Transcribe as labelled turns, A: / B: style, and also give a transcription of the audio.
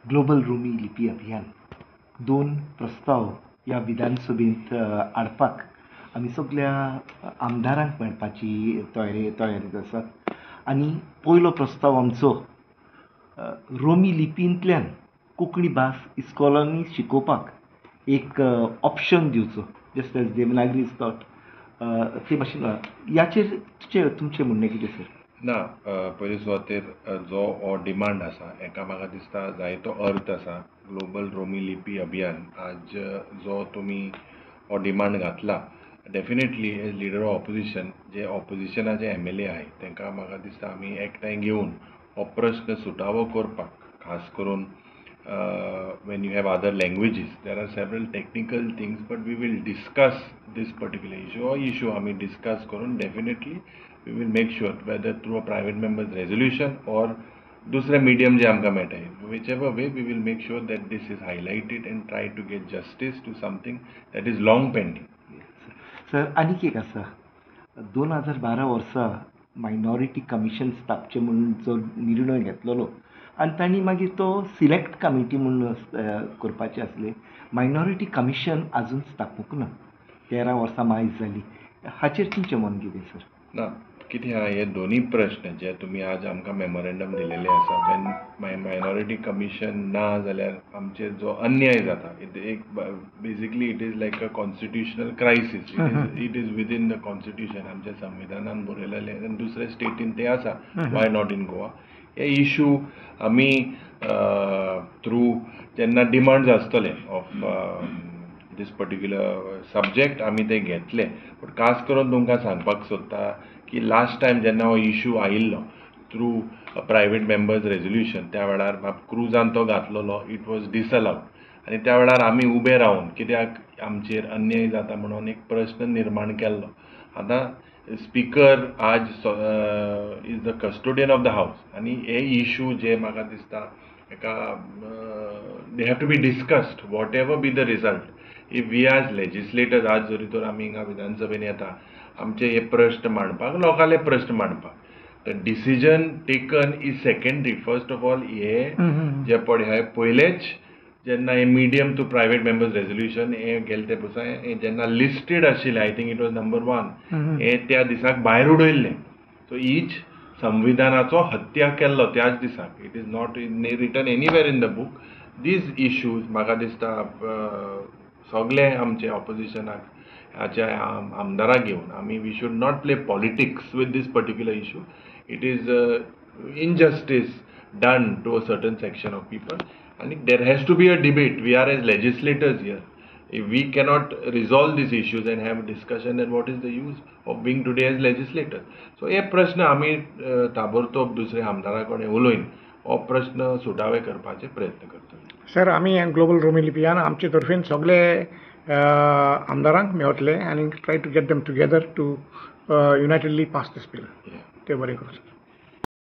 A: Global Romney लिपी अभियान 2 प्रस्ताव ह्या विधानसभेंत हाडपाक आमी सगळ्या आमदारांक मेळपाची तयारेंत आसात आनी पयलो प्रस्ताव आमचो रोमी लिपींतल्यान कोंकणी भास इस्कॉलांनी शिकोवपाक एक ऑप्शन दिवचो जस्ट एज देवनागरी इज टॉट ते भाशेन याचेर तुमचें म्हणणें कितें सर?
B: ना पयले सुवातेर जो हो डिमांड आसा हेका म्हाका दिसता जायतो अर्थ आसा. ग्लोबल रोमी लिपी अभियान आज जो तुमी हो डिमांड घातला definitely as leader of opposition जे ऑपोजिशनाचे MLA आहाय तांकां म्हाका दिसता आमी एकठांय घेवन हो प्रश्न सुटावो करपाक खास करून when you have other languages there are several technical things but we will discuss this particular issue आमी discuss करून definitely we will make sure whether through a private members resolution or दुसरे मीडियम जे आमकां मेळटाय whichever way we will make sure that this is highlighted and try to get justice to something that is long pending.
A: Sir आनीक एक आसा 2012 वर्सा minority commission स्थापचें म्हणून जो निर्णय घेतलेलो आनी तांणी मागीर तो सिलेक्ट कमिटी म्हणून करपाचें आसलें. मायनॉरिटी कमिशन आजून स्थापूंक ना, 13 वर्सां मायज जालीं. हाचेर तुमचें मन कितें सर?
B: ना कितें आहा हे दोनूय प्रश्न जे तुमी आज आमकां मेमोरेंडम दिलेले आसा वेन मायनॉरिटी कमिशन ना जाल्यार आमचेर जो अन्याय जाता एक basically it is like a constitutional crisis. It is within the constitution आमच्या संविधानान बरयलेलें आनी दुसरे स्टेटीन ते आसा वाय नॉट इन गोवा. हे इशू आमी थ्रू जेन्ना डिमांड्स आसतले ऑफ this particular subject आमी ते घेतले. बट खास करून तुमकां सांगपाक सोदता की लास्ट टायम जेन्ना हो इशू आयिल्लो थ्रू प्रायवेट मेंबर्स रेजोल्युशन त्या वेळार क्रुजान तो घातलेलो इट वॉज डिसअलाउड आनी त्या वेळार आमी उबे रावन कित्याक आमचेर अन्याय जाता म्हणून एक प्रश्न निर्माण केल्लो. आतां स्पीकर आज is the custodian of the house आनी हे इशू जे म्हाका दिसता हेका they have to be discussed whatever be the result. If we as legislators आज जरी तर आमी हिंगा विधानसभेन येता आमचे हे प्रश्न मांडपाक लोकांले प्रश्न मांडपाक the decision taken is secondary. First of all हे जे पळय हाय पयलेच जेन्ना हे medium to private members resolution हे गेले ते पळय जेन्ना लिस्टेड आशिल्ले I think it was number 1 हे त्या दिसाक भायर उडयल्ले. सो हीच संविधानाचो हत्या केल्लो त्याच दिसाक. It is not written anywhere in the book. These issues म्हाका दिसता सगळे आमचे ऑपोजिशनाक हाच्या आमदाराक घेवन आमी we should not play politics with this particular issue. It is injustice done to a certain section of people आनी there has to be a debate. We are as legislators here. If we cannot resolve these issues and have a discussion, then what is the use of being today as legislators? So हे प्रश्न आमी ताबडतोब दुसरे आमदारा कडेन उलोवन हो प्रश्न सुटावे करपाचे प्रयत्न करतले.
C: सर आमी ग्लोबल रोमी लिपीयान आमचे तर्फेन सगळे आमदारांक मेळटले आनी try to get them together to unitedly pass this bill. ते बरें करूं सर.